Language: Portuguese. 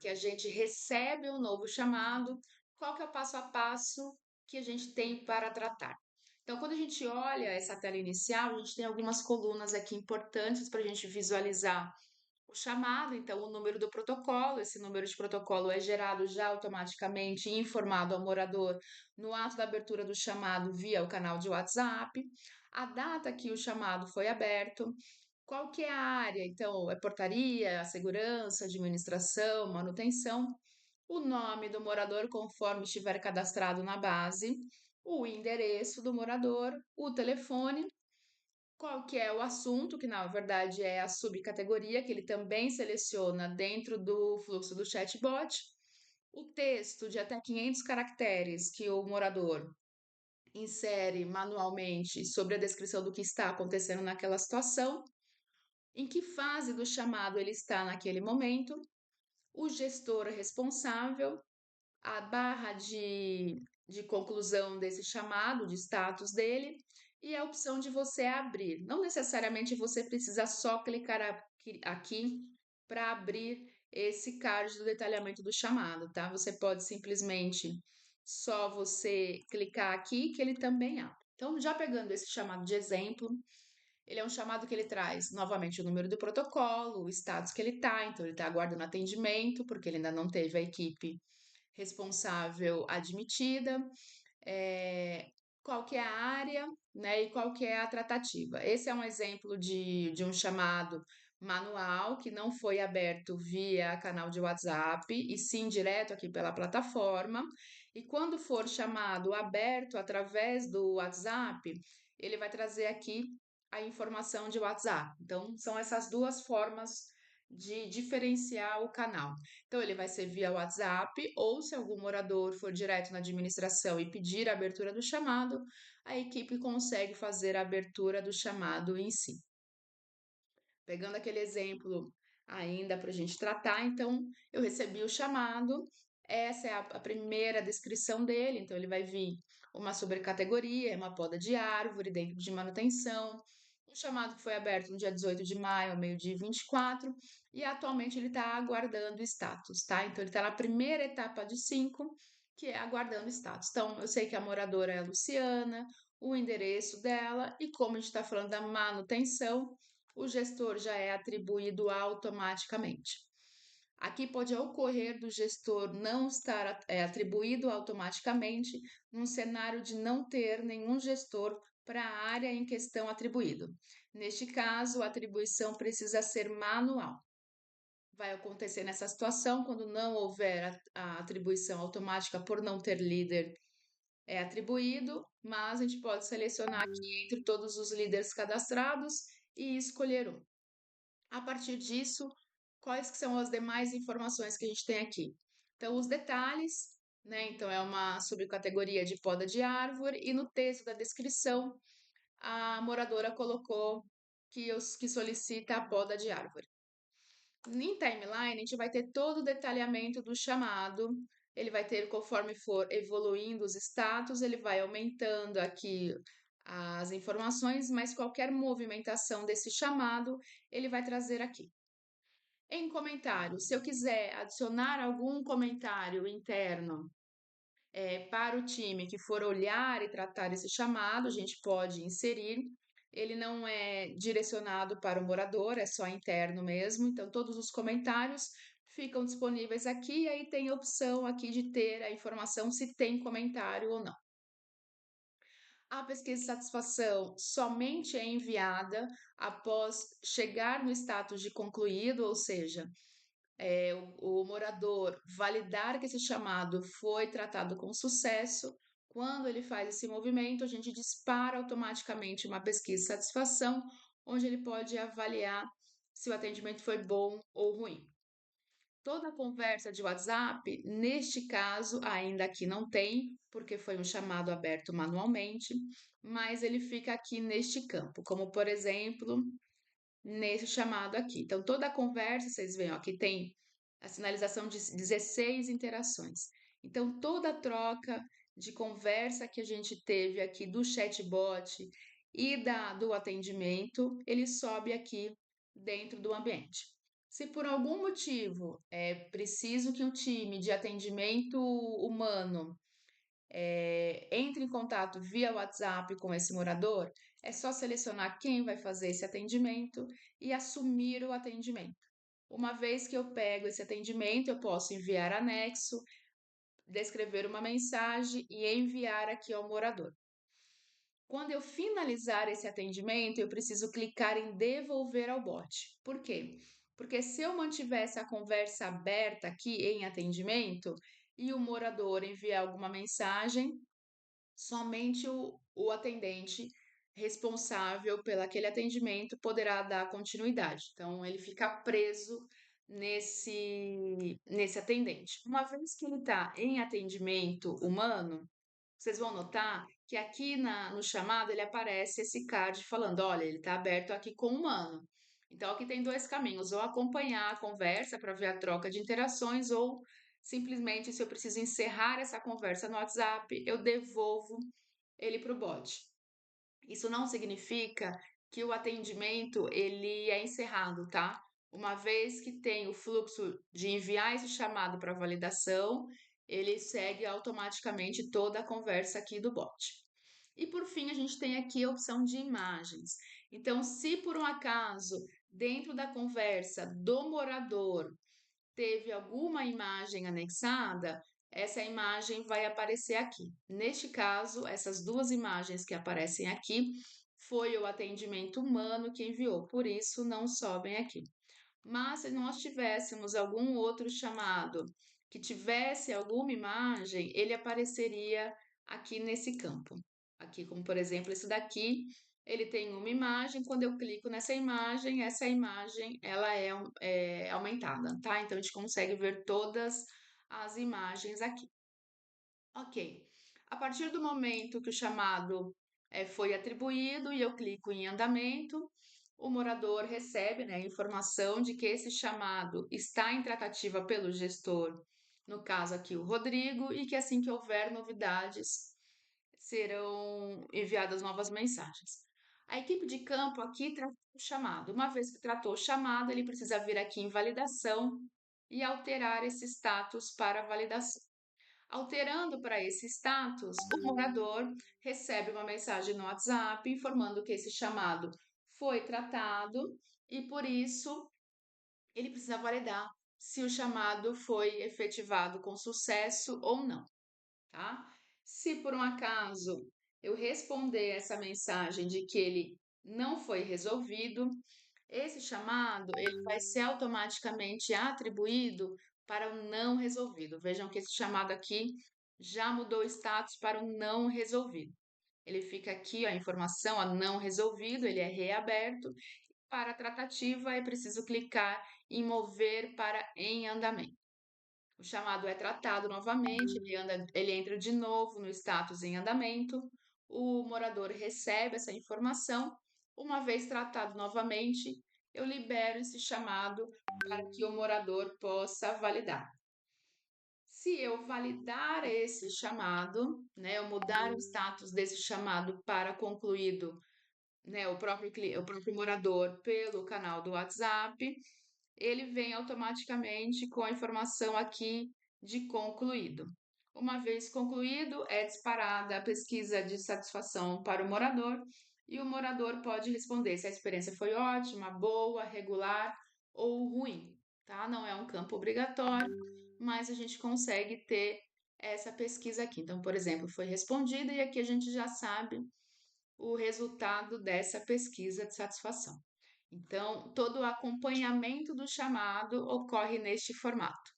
que a gente recebe um novo chamado, qual que é o passo a passo que a gente tem para tratar? Então, quando a gente olha essa tela inicial, a gente tem algumas colunas aqui importantes para a gente visualizar o chamado, então o número do protocolo, esse número de protocolo é gerado já automaticamente e informado ao morador no ato da abertura do chamado via o canal de WhatsApp, a data que o chamado foi aberto, qual que é a área, então é portaria, segurança, administração, manutenção, o nome do morador conforme estiver cadastrado na base, o endereço do morador, o telefone, qual que é o assunto, que na verdade é a subcategoria que ele também seleciona dentro do fluxo do chatbot, o texto de até 500 caracteres que o morador insere manualmente sobre a descrição do que está acontecendo naquela situação, em que fase do chamado ele está naquele momento, o gestor responsável, a barra de conclusão desse chamado, de status dele, e a opção de você abrir. Não necessariamente você precisa só clicar aqui para abrir esse card do detalhamento do chamado, tá? Você pode simplesmente só você clicar aqui que ele também abre. Então, já pegando esse chamado de exemplo, ele é um chamado que ele traz novamente o número do protocolo, o status que ele está, então ele está aguardando atendimento, porque ele ainda não teve a equipe responsável admitida, é, qual que é a área, né, e qual que é a tratativa. Esse é um exemplo de um chamado manual que não foi aberto via canal de WhatsApp e sim direto aqui pela plataforma. E quando for chamado aberto através do WhatsApp, ele vai trazer aqui a informação de WhatsApp. Então, são essas duas formas de diferenciar o canal. Então, ele vai ser via WhatsApp, ou se algum morador for direto na administração e pedir a abertura do chamado, a equipe consegue fazer a abertura do chamado em si. Pegando aquele exemplo ainda para a gente tratar, então eu recebi o chamado, essa é a primeira descrição dele, então ele vai vir uma sobrecategoria, uma poda de árvore dentro de manutenção. O chamado que foi aberto no dia 18 de maio, ao meio-dia e 24, e atualmente ele está aguardando status, tá? Então ele está na primeira etapa de 5, que é aguardando status. Então eu sei que a moradora é a Luciana, o endereço dela, e como a gente está falando da manutenção, o gestor já é atribuído automaticamente. Aqui pode ocorrer do gestor não estar atribuído automaticamente num cenário de não ter nenhum gestor para a área em questão atribuído. Neste caso, a atribuição precisa ser manual. Vai acontecer nessa situação quando não houver a atribuição automática por não ter líder atribuído, mas a gente pode selecionar aqui entre todos os líderes cadastrados e escolher um. A partir disso, quais que são as demais informações que a gente tem aqui? Então, os detalhes, né? Então, é uma subcategoria de poda de árvore, e no texto da descrição, a moradora colocou que solicita a poda de árvore. Em timeline, a gente vai ter todo o detalhamento do chamado, ele vai ter, conforme for evoluindo os status, ele vai aumentando aqui as informações, mas qualquer movimentação desse chamado, ele vai trazer aqui. Em comentários, se eu quiser adicionar algum comentário interno para o time que for olhar e tratar esse chamado, a gente pode inserir. Ele não é direcionado para o morador, é só interno mesmo. Então, todos os comentários ficam disponíveis aqui, e aí tem a opção aqui de ter a informação se tem comentário ou não. A pesquisa de satisfação somente é enviada após chegar no status de concluído, ou seja, o morador validar que esse chamado foi tratado com sucesso. Quando ele faz esse movimento, a gente dispara automaticamente uma pesquisa de satisfação, onde ele pode avaliar se o atendimento foi bom ou ruim. Toda a conversa de WhatsApp, neste caso, ainda aqui não tem, porque foi um chamado aberto manualmente, mas ele fica aqui neste campo, como por exemplo, nesse chamado aqui. Então, toda a conversa, vocês veem, ó, aqui tem a sinalização de 16 interações. Então, toda a troca de conversa que a gente teve aqui do chatbot e do atendimento, ele sobe aqui dentro do ambiente. Se por algum motivo é preciso que o time de atendimento humano entre em contato via WhatsApp com esse morador, é só selecionar quem vai fazer esse atendimento e assumir o atendimento. Uma vez que eu pego esse atendimento, eu posso enviar anexo, descrever uma mensagem e enviar aqui ao morador. Quando eu finalizar esse atendimento, eu preciso clicar em devolver ao bot. Por quê? Porque se eu mantivesse a conversa aberta aqui em atendimento e o morador enviar alguma mensagem, somente o atendente responsável pelo aquele atendimento poderá dar continuidade. Então, ele fica preso nesse atendente. Uma vez que ele está em atendimento humano, vocês vão notar que aqui no chamado ele aparece esse card falando: olha, ele está aberto aqui com o humano. Então, aqui tem dois caminhos: ou acompanhar a conversa para ver a troca de interações, ou simplesmente, se eu preciso encerrar essa conversa no WhatsApp, eu devolvo ele para o bot. Isso não significa que o atendimento ele é encerrado, tá? Uma vez que tem o fluxo de enviar esse chamado para validação, ele segue automaticamente toda a conversa aqui do bot. E por fim, a gente tem aqui a opção de imagens. Então, se por um acaso, dentro da conversa do morador, teve alguma imagem anexada, essa imagem vai aparecer aqui. Neste caso, essas duas imagens que aparecem aqui foi o atendimento humano que enviou, por isso não sobem aqui. Mas se nós tivéssemos algum outro chamado que tivesse alguma imagem, ele apareceria aqui nesse campo. Aqui, como por exemplo, esse daqui, ele tem uma imagem. Quando eu clico nessa imagem, essa imagem ela é aumentada, tá? Então a gente consegue ver todas as imagens aqui. Ok. A partir do momento que o chamado foi atribuído e eu clico em andamento, o morador recebe, né, a informação de que esse chamado está em tratativa pelo gestor, no caso aqui o Rodrigo, e que assim que houver novidades, serão enviadas novas mensagens. A equipe de campo aqui trata o chamado. Uma vez que tratou o chamado, ele precisa vir aqui em validação e alterar esse status para validação. Alterando para esse status, o morador recebe uma mensagem no WhatsApp informando que esse chamado foi tratado e, por isso, ele precisa validar se o chamado foi efetivado com sucesso ou não, tá? Se por um acaso eu responder essa mensagem de que ele não foi resolvido, esse chamado ele vai ser automaticamente atribuído para o não resolvido. Vejam que esse chamado aqui já mudou o status para o não resolvido. Ele fica aqui, a informação, a não resolvido, ele é reaberto. Para a tratativa, é preciso clicar em mover para em andamento. O chamado é tratado novamente, ele entra de novo no status em andamento. O morador recebe essa informação. Uma vez tratado novamente, eu libero esse chamado para que o morador possa validar. Se eu validar esse chamado, né, eu mudar o status desse chamado para concluído, né, o próprio morador pelo canal do WhatsApp, ele vem automaticamente com a informação aqui de concluído. Uma vez concluído, é disparada a pesquisa de satisfação para o morador e o morador pode responder se a experiência foi ótima, boa, regular ou ruim, tá? Não é um campo obrigatório, mas a gente consegue ter essa pesquisa aqui. Então, por exemplo, foi respondida e aqui a gente já sabe o resultado dessa pesquisa de satisfação. Então, todo o acompanhamento do chamado ocorre neste formato.